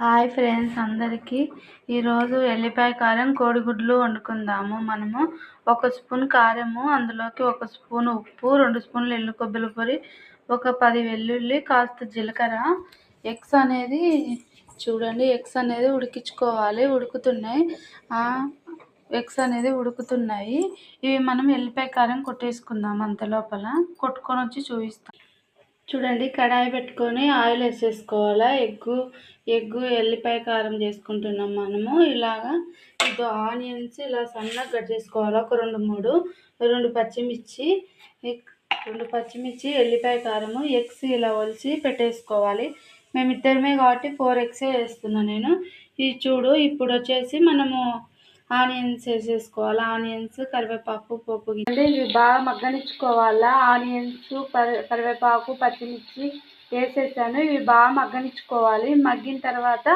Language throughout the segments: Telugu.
హాయ్ ఫ్రెండ్స్ అందరికీ ఈరోజు ఎల్లిపాయ కారం కోడిగుడ్లు వండుకుందాము. మనము 1 స్పూన్ కారము, అందులోకి 1 స్పూన్ ఉప్పు, 2 స్పూన్లు ఎల్లు కొబ్బరి పొడి, ఒక 10 వెల్లుల్లి, కాస్త జీలకర్ర. ఎగ్స్ అనేది చూడండి, ఎగ్స్ అనేది ఉడికించుకోవాలి. ఎగ్స్ అనేది ఉడుకుతున్నాయి. ఇవి మనం ఎల్లిపాయ కారం కొట్టేసుకుందాం. అంత లోపల కొట్టుకొని వచ్చి చూపిస్తాం. చూడండి, కడాయి పెట్టుకొని ఆయిల్ వేసేసుకోవాలా. ఎగ్గు ఎల్లిపాయ కారం చేసుకుంటున్నాం మనము. ఇలాగా ఇది ఆనియన్స్ ఇలా సన్నగా కట్ చేసుకోవాలి. ఒక 2 పచ్చిమిర్చి, ఎల్లిపాయ కారము, ఎగ్స్ ఇలా ఒలిచి పెట్టేసుకోవాలి. మేమిద్దరమే కాబట్టి 4 ఎగ్సే వేస్తున్నాను నేను. ఇది చూడు, ఇప్పుడు వచ్చేసి మనము ఆనియన్స్ వేసేసుకోవాలి. ఆనియన్స్, కరివేపాకు, పోపు గింజలు ఇవి బాగా మగ్గనిచ్చుకోవాలా. ఆనియన్స్, కరివేపాకు, పచ్చిమిర్చి వేసేసాను. ఇవి బాగా మగ్గనిచ్చుకోవాలి. మగ్గిన తర్వాత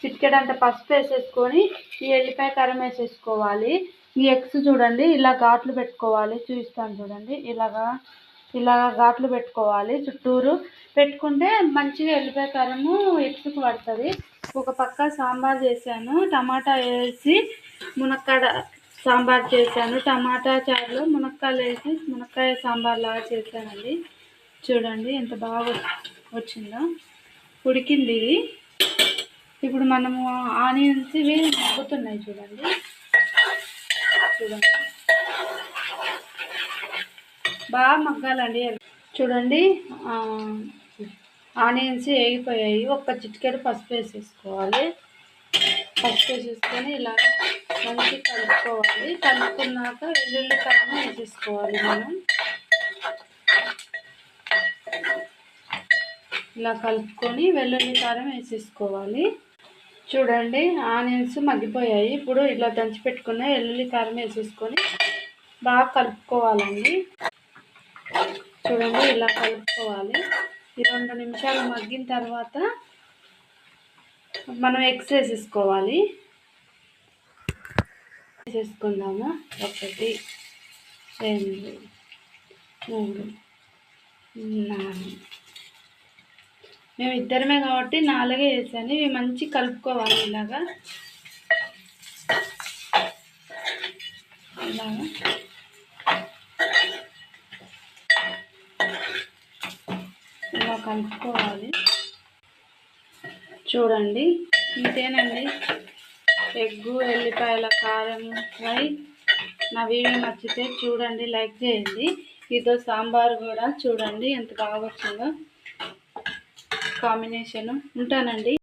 చిటికెడంత పసుపు వేసేసుకొని ఈ ఎల్లిపాయ కారం వేసేసుకోవాలి. ఈ ఎగ్స్ చూడండి ఇలా ఘాట్లు పెట్టుకోవాలి. చూపిస్తాను చూడండి, ఇలాగా ఘాట్లు పెట్టుకోవాలి. చుట్టూరు పెట్టుకుంటే మంచిగా ఎల్లిపాయ కారము ఎగ్స్కి పడుతుంది. ఒక పక్క సాంబార్ చేశాను, టమాటా వేసి మునక్కాడ సాంబార్ చేశాను. టమాటా చారులో మునక్కాయలు వేసి మునక్కాయ సాంబార్ లాగా చేశానండి. చూడండి ఎంత బాగా వచ్చిందో. ఉడికింది ఇది. ఇప్పుడు మనము ఆనియన్స్ ఇవి మగ్గుతున్నాయి చూడండి. బాగా మగ్గాలండి. చూడండి, ఆనియన్స్ వేగిపోయాయి. ఒక చిటికెడు పసుపు వేసేసుకోవాలి. పసుపు వేసేసుకొని ఇలా మంచిగా కలుపుకోవాలి. కలుపుకున్నాక వెల్లుల్లి కారం వేసేసుకోవాలి. మనం ఇలా కలుపుకొని వెల్లుల్లి కారం వేసేసుకోవాలి. చూడండి, ఆనియన్స్ మగ్గిపోయాయి. ఇప్పుడు ఇలా దంచి పెట్టుకున్న వెల్లుల్లి కారం వేసేసుకొని బాగా కలుపుకోవాలండి. చూడండి, ఇలా కలుపుకోవాలి. ఈ 2 నిమిషాలు మగ్గిన తర్వాత మనం ఎగ్స్ వేసేసుకోవాలి. వేసేసుకుందాము. 1 2 3 4. మేము ఇద్దరమే కాబట్టి 4 వేసాను. ఇవి మంచి కలుపుకోవాలి. ఇలా కలుపుకోవాలి. చూడండి, ఇంతేనండి ఎగ్గు ఎల్లిపాయల కారం ఫ్రై. నా వీడియో నచ్చితే చూడండి, లైక్ చేయండి. ఇదో సాంబార్ కూడా చూడండి ఎంత బాగా వచ్చిందో కాంబినేషన్. ఉంటానండి.